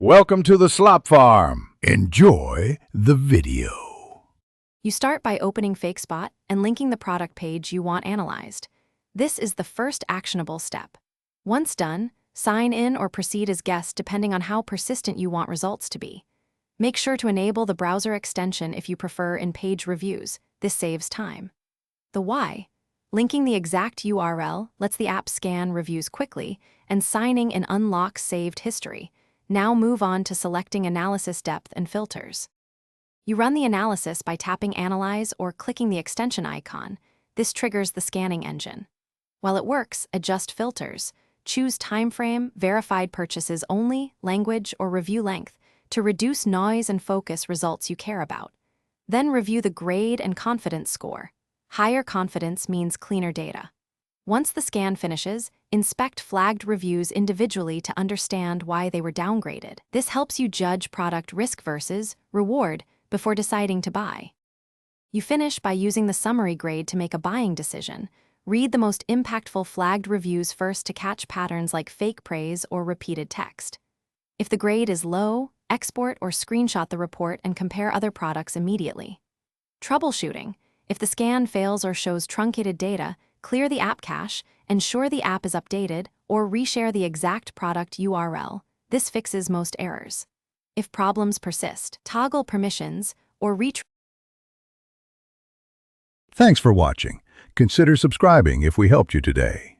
Welcome to the Slop Farm. Enjoy the video. You start by opening Fakespot and linking the product page you want analyzed. This is the first actionable step. Once done, sign in or proceed as guest depending on how persistent you want results to be. Make sure to enable the browser extension if you prefer in page reviews. This saves time. The why. Linking the exact URL lets the app scan reviews quickly, and signing in unlocks saved history. Now move on to selecting analysis depth and filters. You run the analysis by tapping Analyze or clicking the extension icon. This triggers the scanning engine. While it works, adjust filters. Choose timeframe, verified purchases only, language, or review length to reduce noise and focus results you care about. Then review the grade and confidence score. Higher confidence means cleaner data. Once the scan finishes, inspect flagged reviews individually to understand why they were downgraded. This helps you judge product risk versus reward before deciding to buy. You finish by using the summary grade to make a buying decision. Read the most impactful flagged reviews first to catch patterns like fake praise or repeated text. If the grade is low, export or screenshot the report and compare other products immediately. Troubleshooting. If the scan fails or shows truncated data, clear the app cache, ensure the app is updated, or reshare the exact product URL. This fixes most errors. If problems persist, toggle permissions or Thanks for watching. Consider subscribing if we helped you today.